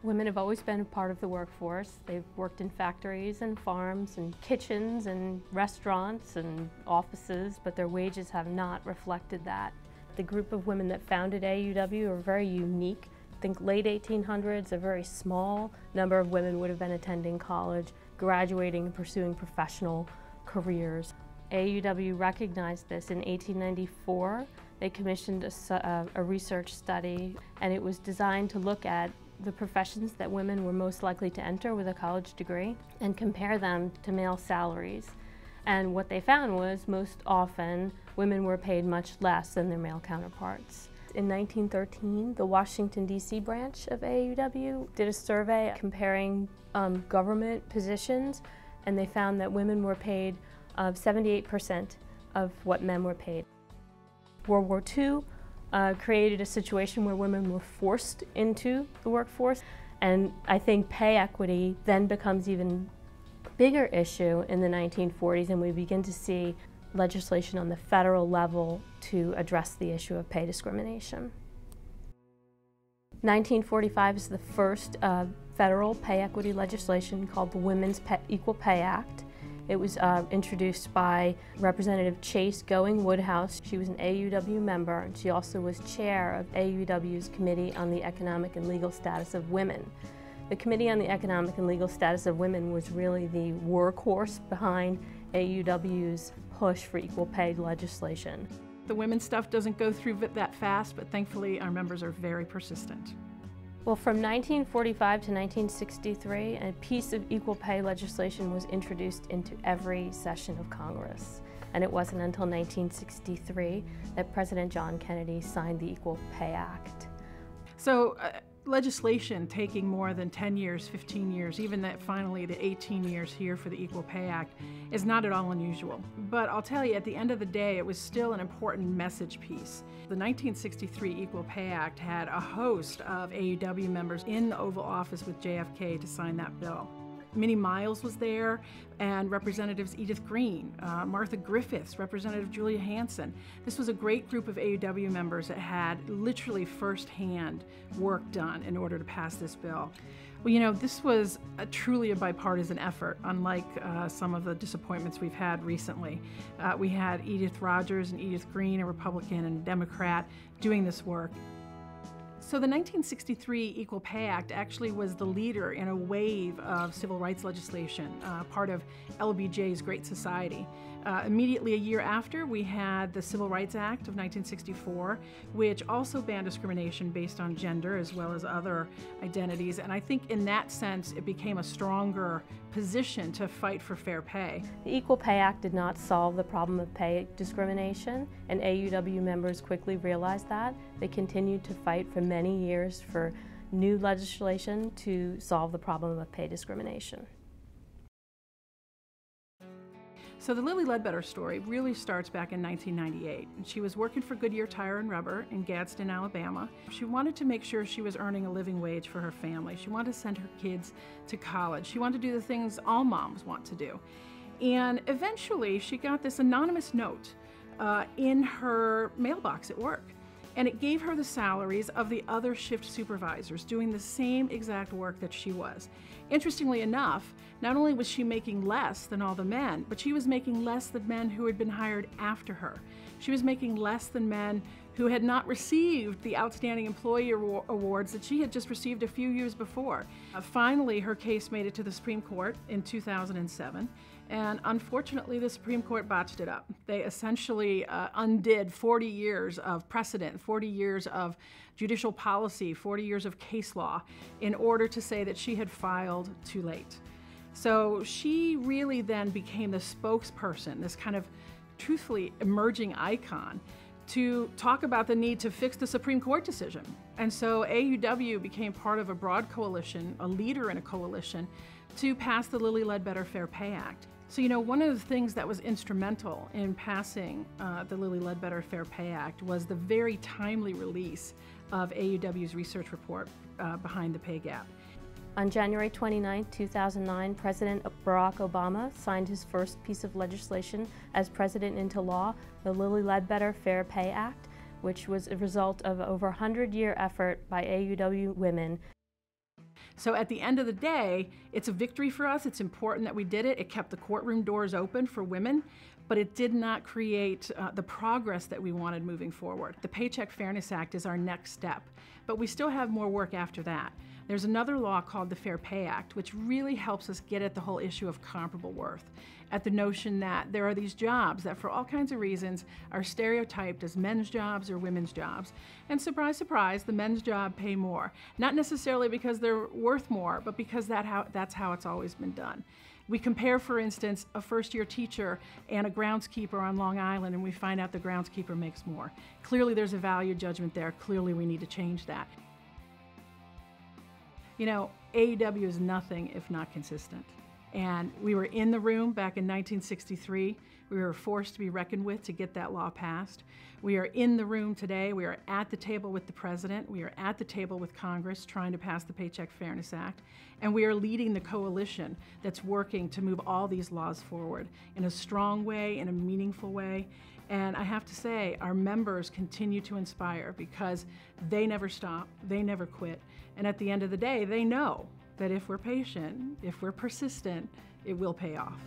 Women have always been a part of the workforce. They've worked in factories and farms and kitchens and restaurants and offices, but their wages have not reflected that. The group of women that founded AAUW are very unique. I think late 1800s, a very small number of women would have been attending college, graduating and pursuing professional careers. AAUW recognized this in 1894. They commissioned a research study, and it was designed to look at the professions that women were most likely to enter with a college degree and compare them to male salaries. And what they found was most often women were paid much less than their male counterparts. In 1913, the Washington, D.C. branch of AAUW did a survey comparing government positions, and they found that women were paid 78% of what men were paid. World War II created a situation where women were forced into the workforce, and I think pay equity then becomes even a bigger issue in the 1940s, and we begin to see legislation on the federal level to address the issue of pay discrimination. 1945 is the first federal pay equity legislation called the Women's Equal Pay Act. It was introduced by Representative Chase Going Woodhouse. She was an AAUW member, and she also was chair of AAUW's Committee on the Economic and Legal Status of Women. The Committee on the Economic and Legal Status of Women was really the workhorse behind AAUW's push for equal pay legislation. The women's stuff doesn't go through that fast, but thankfully our members are very persistent. Well, from 1945 to 1963, a piece of equal pay legislation was introduced into every session of Congress. And it wasn't until 1963 that President John Kennedy signed the Equal Pay Act. So legislation taking more than 10 years, 15 years, even that finally the 18 years here for the Equal Pay Act is not at all unusual. But I'll tell you, at the end of the day, it was still an important message piece. The 1963 Equal Pay Act had a host of AAUW members in the Oval Office with JFK to sign that bill. Minnie Miles was there, and Representatives Edith Green, Martha Griffiths, Representative Julia Hansen. This was a great group of AAUW members that had literally firsthand work done in order to pass this bill. Well, you know, this was truly a bipartisan effort, unlike some of the disappointments we've had recently. We had Edith Rogers and Edith Green, a Republican and a Democrat, doing this work. So the 1963 Equal Pay Act actually was the leader in a wave of civil rights legislation, part of LBJ's Great Society. Immediately a year after, we had the Civil Rights Act of 1964, which also banned discrimination based on gender as well as other identities. And I think in that sense, it became a stronger position to fight for fair pay. The Equal Pay Act did not solve the problem of pay discrimination, and AAUW members quickly realized that. They continued to fight for many years for new legislation to solve the problem of pay discrimination. So the Lilly Ledbetter story really starts back in 1998. She was working for Goodyear Tire and Rubber in Gadsden, Alabama. She wanted to make sure she was earning a living wage for her family. She wanted to send her kids to college. She wanted to do the things all moms want to do. And eventually she got this anonymous note in her mailbox at work. And it gave her the salaries of the other shift supervisors doing the same exact work that she was. Interestingly enough, not only was she making less than all the men, but she was making less than men who had been hired after her. She was making less than men who had not received the Outstanding Employee Awards that she had just received a few years before. Finally, her case made it to the Supreme Court in 2007. And unfortunately, the Supreme Court botched it up. They essentially undid 40 years of precedent, 40 years of judicial policy, 40 years of case law in order to say that she had filed too late. So she really then became the spokesperson, this kind of truthfully emerging icon, to talk about the need to fix the Supreme Court decision. And so AAUW became part of a broad coalition, a leader in a coalition, to pass the Lilly Ledbetter Fair Pay Act. So, you know, one of the things that was instrumental in passing the Lilly Ledbetter Fair Pay Act was the very timely release of AAUW's research report behind the pay gap. On January 29, 2009, President Barack Obama signed his first piece of legislation as president into law, the Lilly Ledbetter Fair Pay Act, which was a result of over a 100-year effort by AAUW women. So at the end of the day, it's a victory for us. It's important that we did it. It kept the courtroom doors open for women, but it did not create the progress that we wanted moving forward. The Paycheck Fairness Act is our next step, but we still have more work after that. There's another law called the Fair Pay Act, which really helps us get at the whole issue of comparable worth, at the notion that there are these jobs that for all kinds of reasons are stereotyped as men's jobs or women's jobs. And surprise, surprise, the men's job pay more. Not necessarily because they're worth more, but because that's how it's always been done. We compare, for instance, a first-year teacher and a groundskeeper on Long Island, and we find out the groundskeeper makes more. Clearly there's a value judgment there. Clearly we need to change that. You know, AAUW is nothing if not consistent. And we were in the room back in 1963. We were forced to be reckoned with to get that law passed. We are in the room today. We are at the table with the President. We are at the table with Congress trying to pass the Paycheck Fairness Act. And we are leading the coalition that's working to move all these laws forward in a strong way, in a meaningful way. And I have to say, our members continue to inspire because they never stop, they never quit. And at the end of the day, they know that if we're patient, if we're persistent, it will pay off.